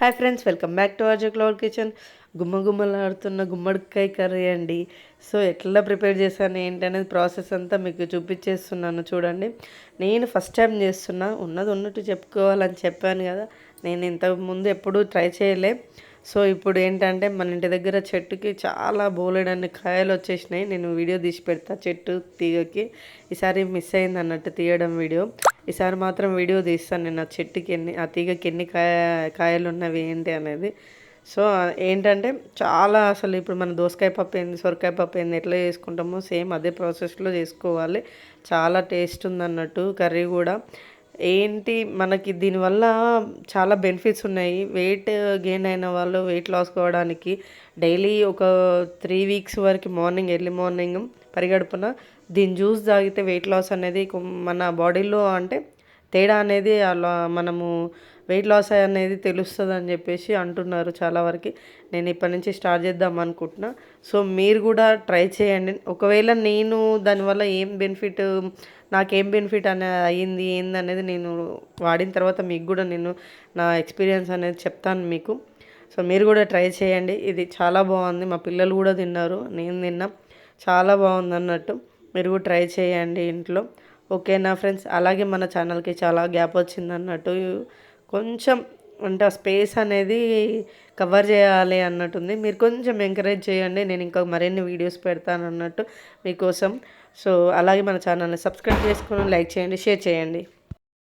Hi friends, welcome back to Ajay cloud kitchen. గుమ్మగుమ్మలాడుతున్న గుమ్మడికాయ curry అండి. సో ఎట్లా ప్రిపేర్ చేశాను ఏంటి అనేది ప్రాసెస్ అంతా మీకు చూపించేస్తున్నాను చూడండి. నేను ఫస్ట్ టైం చేస్తున్నా, ఉన్నది ఉన్నట్టు చెప్పుకోవాలని చెప్పాను కదా. నేను ఇంతకుముందు ఎప్పుడూ ట్రై చేయలే. సో ఇప్పుడు ఏంటంటే మన ఇంటి దగ్గర చెట్టుకి చాలా బోలెడన్ని కాయలు వచ్చేసినాయి. నేను వీడియో తీసి పెడతా చెట్టు తీగకి. ఈసారి మిస్ అయింది అన్నట్టు తీయడం వీడియో. ఈసారి మాత్రం వీడియో తీస్తాను నేను ఆ చెట్టుకి ఆ తీగకి ఎన్ని కాయలు ఉన్నవి ఏంటి అనేది. సో ఏంటంటే చాలా అసలు ఇప్పుడు మన దోసకాయ పప్పు ఏంది, సొరకాయ పప్పు ఏంది ఎట్లా చేసుకుంటామో సేమ్ అదే ప్రాసెస్లో చేసుకోవాలి. చాలా టేస్ట్ ఉందన్నట్టు కర్రీ కూడా. ఏంటి మనకి దీనివల్ల చాలా బెనిఫిట్స్ ఉన్నాయి. వెయిట్ గెయిన్ అయిన వాళ్ళు వెయిట్ లాస్ కావడానికి డైలీ ఒక 3 వీక్స్ వరకు ఎర్లీ మార్నింగ్ పరిగడుపున దీని జ్యూస్ తాగితే వెయిట్ లాస్ అనేది మన బాడీలో అంటే తేడా అనేది అలా మనము వెయిట్ లాస్ అనేది తెలుస్తుంది అని చెప్పేసి అంటున్నారు చాలా వరకు. నేను ఇప్పటి నుంచి స్టార్ట్ చేద్దాం అనుకుంటున్నా. సో మీరు కూడా ట్రై చేయండి. ఒకవేళ నేను దానివల్ల నాకేం బెనిఫిట్ అనేది అయ్యింది ఏందనేది నేను వాడిన తర్వాత మీకు కూడా నేను నా ఎక్స్పీరియన్స్ అనేది చెప్తాను మీకు. సో మీరు కూడా ట్రై చేయండి. ఇది చాలా బాగుంది, మా పిల్లలు కూడా తిన్నారు, నేను తిన్నా. చాలా బాగుంది అన్నట్టు. మీరు కూడా ట్రై చేయండి ఇంట్లో. ఓకేనా ఫ్రెండ్స్. అలాగే మన ఛానల్కి చాలా గ్యాప్ వచ్చింది అన్నట్టు. కొంచెం అంటే ఆ స్పేస్ అనేది కవర్ చేయాలి అన్నట్టుంది. మీరు కొంచెం ఎంకరేజ్ చేయండి, నేను ఇంకా మరిన్ని వీడియోస్ పెడతాను అన్నట్టు మీకోసం. సో అలాగే మన ఛానల్ని సబ్స్క్రైబ్ చేసుకొని లైక్ చేయండి, షేర్ చేయండి.